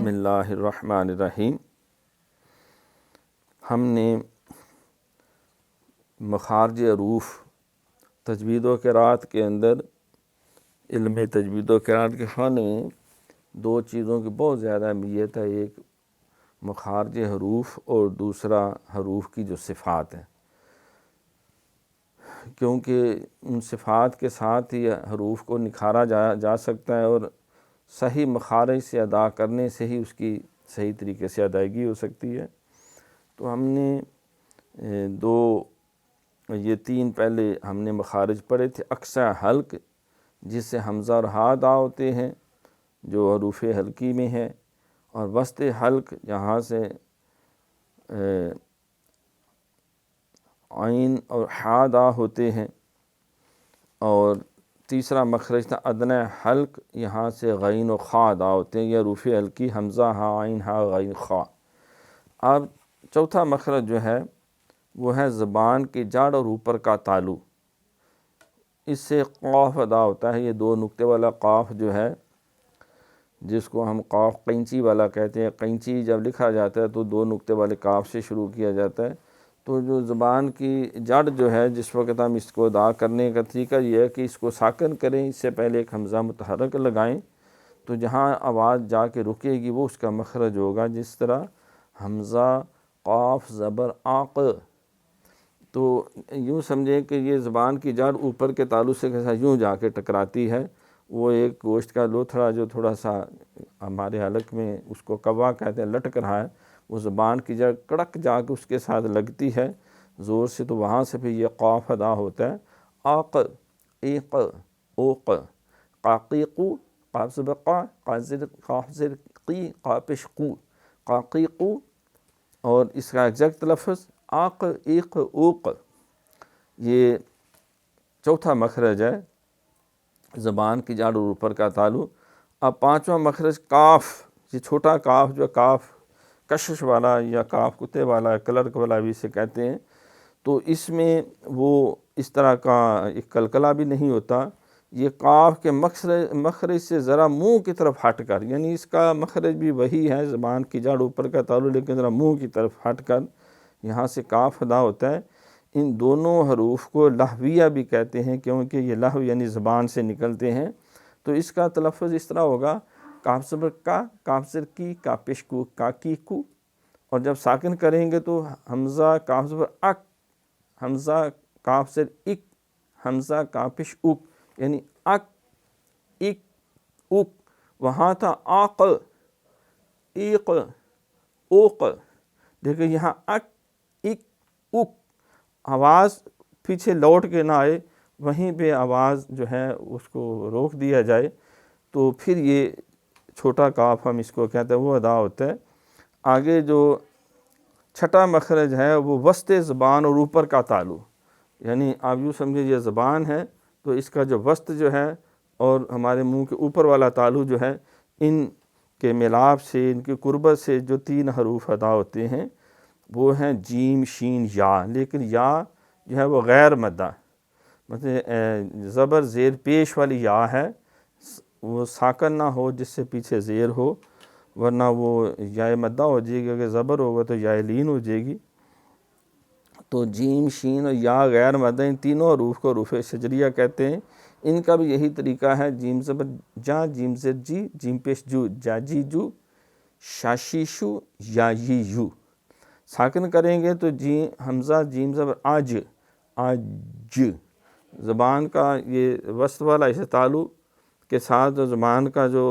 اللہ الرحمن الرحیم۔ ہم نے مخارج حروف تجوید و قرات کے اندر علم تجوید و قرات کے فن میں دو چیزوں کی بہت زیادہ اہمیت ہے، ایک مخارج حروف اور دوسرا حروف کی جو صفات ہیں، کیونکہ ان صفات کے ساتھ ہی حروف کو نکھارا جا سکتا ہے اور صحیح مخارج سے ادا کرنے سے ہی اس کی صحیح طریقے سے ادائیگی ہو سکتی ہے۔ تو ہم نے یہ تین پہلے ہم نے مخارج پڑھے تھے۔ اقصی حلق جس سے حمزہ اور ہاء ادا ہوتے ہیں جو حروف حلقی میں ہے، اور وسط حلق جہاں سے عین اور ہاء ادا ہوتے ہیں، اور تیسرا مخرج تھا ادنی حلق، یہاں سے غین و خاء ادا ہوتے ہیں، یہ حروف حلقی حمزہ ہاء عین ہاء غین خاء۔ اب چوتھا مخرج جو ہے وہ ہے زبان کی جڑ اور اوپر کا تالو، اس سے قاف ادا ہوتا ہے۔ یہ دو نقطے والا قاف جو ہے جس کو ہم قاف قینچی والا کہتے ہیں، قینچی جب لکھا جاتا ہے تو دو نقطے والے قاف سے شروع کیا جاتا ہے۔ تو جو زبان کی جڑ جو ہے جس وقت ہم اس کو ادا کرنے کا طریقہ یہ ہے کہ اس کو ساکن کریں، اس سے پہلے ایک حمزہ متحرک لگائیں، تو جہاں آواز جا کے رکے گی وہ اس کا مخرج ہوگا، جس طرح حمزہ قاف زبر آق۔ تو یوں سمجھیں کہ یہ زبان کی جڑ اوپر کے تالو سے یوں جا کے ٹکراتی ہے، وہ ایک گوشت کا لوتھڑا جو تھوڑا سا ہمارے حلق میں اس کو کوا کہتے ہیں لٹک رہا ہے، وہ زبان کی جڑ کڑک جا کے اس کے ساتھ لگتی ہے زور سے، تو وہاں سے پھر یہ قاف ادا ہوتا ہے۔ آق ایق اوق قاقیقو قاف زبر قا قاف زر قی قاپش قو قاقیقو، اور اس کا ایگزیکٹ لفظ آق ایق اوق۔ یہ چوتھا مخرج ہے زبان کی جڑ اور اوپر کا تالو۔ اب پانچواں مخرج کاف، یہ چھوٹا کاف جو کاف کشش والا یا کاف کتے والا کلرک والا بھی اسے کہتے ہیں، تو اس میں وہ اس طرح کا ایک کلکلہ بھی نہیں ہوتا، یہ کاف کے مخرج سے ذرا منہ کی طرف ہٹ کر، یعنی اس کا مخرج بھی وہی ہے زبان کی جڑ اوپر کا تالو، لیکن ذرا منہ کی طرف ہٹ کر یہاں سے کاف ادا ہوتا ہے۔ ان دونوں حروف کو لہویہ بھی کہتے ہیں کیونکہ یہ لہو یعنی زبان سے نکلتے ہیں، تو اس کا تلفظ اس طرح ہوگا کاف زبر کا کاف زر کی کاپش کو کاکی کو، اور جب ساکن کریں گے تو حمزہ کاف زبر اک، حمزہ کاف زر اک، حمزہ کاپش اک، یعنی اک اک اک۔ وہاں تھا آق ایق اوق، دیکھیں یہاں اک اک اک، آواز پیچھے لوٹ کے نہ آئے، وہیں پہ آواز جو ہے اس کو روک دیا جائے، تو پھر یہ چھوٹا کاف ہم اس کو کہتے ہیں وہ ادا ہوتا ہے۔ آگے جو چھٹا مخرج ہے وہ وسط زبان اور اوپر کا تالو، یعنی آپ یوں سمجھے یہ زبان ہے تو اس کا جو وسط جو ہے اور ہمارے منہ کے اوپر والا تالو جو ہے، ان کے ملاپ سے ان کی قربت سے جو تین حروف ادا ہوتے ہیں وہ ہیں جیم شین یا، لیکن یا جو ہے وہ غیر مدہ، مطلب زبر زیر پیش والی یا ہے، وہ ساکن نہ ہو جس سے پیچھے زیر ہو، ورنہ وہ یا مدہ ہو جائے گی، اگر زبر ہوگا تو یا لین ہو جائے گی۔ تو جیم شین اور یا غیر مدہ ان تینوں حروف کو حروف شجریہ کہتے ہیں۔ ان کا بھی یہی طریقہ ہے، جیم زبر جا، جیم زر جی، جیم پیش جو، جا جی جو، شاشی شو، یا یی یو۔ ساکن کریں گے تو حمزہ جیم زبر آج آج، زبان کا یہ وسط والا حصہ تالو کے ساتھ جو زبان کا جو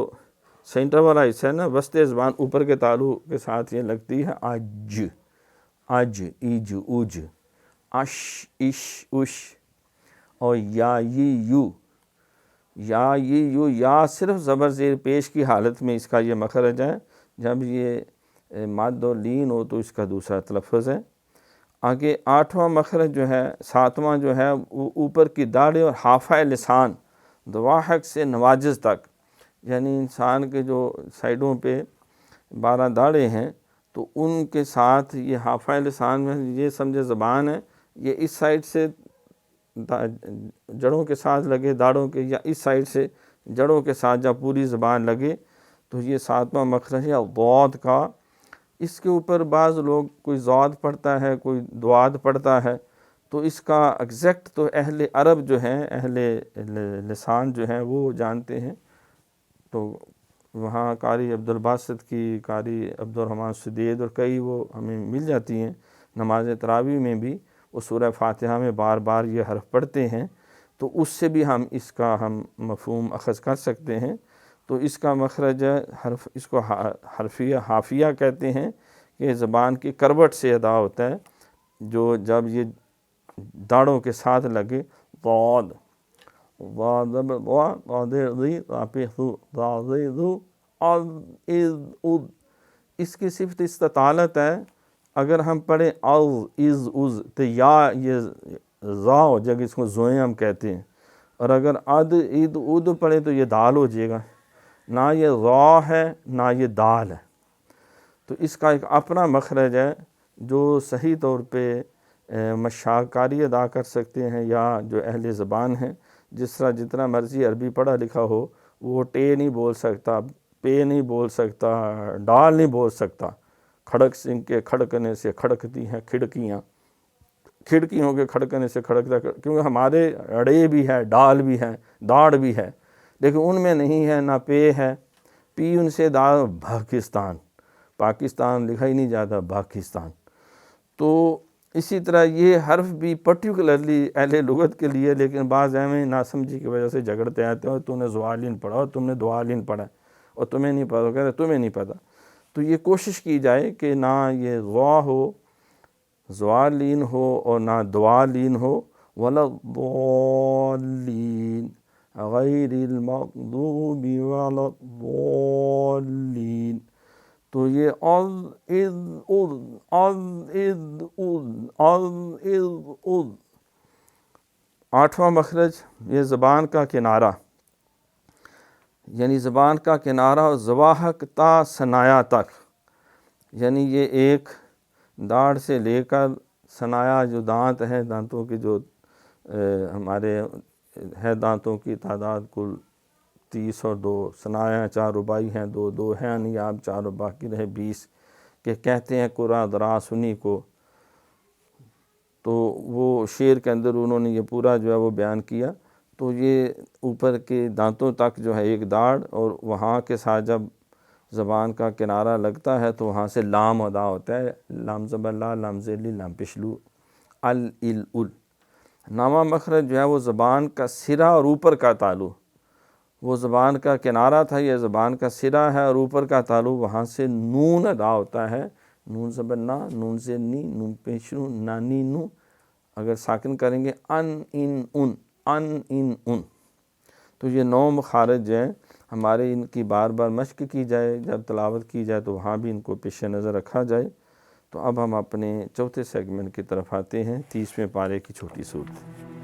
سینٹر والا حصہ ہے نا، وسط زبان اوپر کے تالو کے ساتھ یہ لگتی ہے آج آج ایج اوج، اش اش اش، اور یا یی یو، یا یی یو، یا صرف زبر زیر پیش کی حالت میں اس کا یہ مخرج ہے، جب یہ مد و لین ہو تو اس کا دوسرا تلفظ ہے۔ آگے آٹھواں مخرج جو ہے، ساتواں جو ہے وہ اوپر کی داڑھی اور حافہ لسان دواحق سے نواجز تک، یعنی انسان کے جو سائیڈوں پہ 12 داڑھیں ہیں تو ان کے ساتھ یہ حافہ لسان میں یہ سمجھے زبان ہے، یہ اس سائیڈ سے جڑوں کے ساتھ لگے داڑھوں کے، یا اس سائیڈ سے جڑوں کے ساتھ جب پوری زبان لگے تو یہ 7واں مخرج ہے ضاد کا۔ اس کے اوپر بعض لوگ کوئی ضاد پڑھتا ہے، کوئی دواد پڑھتا ہے، تو اس کا ایگزیکٹ تو اہل عرب جو ہیں، اہل لسان جو ہیں وہ جانتے ہیں۔ تو وہاں قاری عبدالباسط کی، قاری عبدالرحمن سدید اور کئی وہ ہمیں مل جاتی ہیں، نماز تراویح میں بھی وہ سورہ فاتحہ میں بار بار یہ حرف پڑھتے ہیں، تو اس سے بھی ہم اس کا مفہوم اخذ کر سکتے ہیں۔ تو اس کا مخرج حرف، اس کو حرفیہ حافیہ کہتے ہیں، کہ زبان کی کروٹ سے ادا ہوتا ہے، جو جب یہ داڑوں کے ساتھ لگے، ضاد اس کی صفت استطالت ہے۔ اگر ہم پڑھیں تو یا یہ زا ہو جائے گا، اس کو زوئیں ہم کہتے ہیں، اور اگر اد پڑھیں تو یہ دال ہو جائے گا، نہ یہ را ہے نہ یہ دال ہے۔ تو اس کا ایک اپنا مخرج ہے جو صحیح طور پہ مشاق قاری ادا کر سکتے ہیں، یا جو اہل زبان ہیں، جس طرح جتنا مرضی عربی پڑھا لکھا ہو، وہ ٹے نہیں بول سکتا، پے نہیں بول سکتا، ڈال نہیں بول سکتا۔ کھڑک سنگھ کے کھڑکنے سے کھڑکتی ہیں کھڑکیاں، کھڑکیوں کے کھڑکنے سے کھڑکتا، کیونکہ ہمارے اڑے بھی ہے، ڈال بھی ہے، داڑ بھی ہے، لیکن ان میں نہیں ہے، نہ پے ہے، پی ان سے داڑ پاکستان لکھا ہی نہیں جاتا، پاکستان۔ تو اسی طرح یہ حرف بھی پرٹیکولرلی اہل لغت کے لیے، لیکن بعض اہم ناسمجھی کی وجہ سے جھگڑتے آتے ہیں، اور تم نے زوالین پڑھا اور تم نے دوالین پڑھا اور تمہیں نہیں پتا، کہہ رہے تمہیں نہیں پتا۔ تو یہ کوشش کی جائے کہ نہ یہ ضا ہو، زوالین ہو، اور نہ دوالین ہو، ولا الضالین غیر المغضوب ولا الضالین۔ تو یہ آٹھواں مخرج، یہ زبان کا کنارہ، یعنی زبان کا کنارہ اور زواحق تا ثنایا تک، یعنی یہ ایک داڑھ سے لے کر ثنایا، جو دانت ہیں، دانتوں کے جو ہمارے ہے، دانتوں کی تعداد کل 30 اور 2 ثنایا 4 رباعی ہیں، 2 ہیں انیاب 4 اور باقی رہے 20، کہ کہتے ہیں قرا درا سنی کو۔ تو وہ شعر کے اندر انہوں نے یہ پورا جو ہے وہ بیان کیا۔ تو یہ اوپر کے دانتوں تک جو ہے ایک داڑھ، اور وہاں کے ساتھ جب زبان کا کنارہ لگتا ہے تو وہاں سے لام ادا ہوتا ہے، لام زبر لا، لام ذیلی، لام پشلو، ال نامہ مخرج جو ہے وہ زبان کا سرا اور اوپر کا تالو، وہ زبان کا کنارہ تھا، یہ زبان کا سرا ہے، اور اوپر کا تالو وہاں سے نون ادا ہوتا ہے، نون زبر نا، نون سے نی، نون پیشنو، نانی نو، اگر ساکن کریں گے ان۔ تو یہ 9 مخارج ہیں ہمارے، ان کی بار بار مشق کی جائے، جب تلاوت کی جائے تو وہاں بھی ان کو پیش نظر رکھا جائے۔ تو اب ہم اپنے چوتھے سیگمنٹ کی طرف آتے ہیں، 30ویں پارے کی چھوٹی صورت۔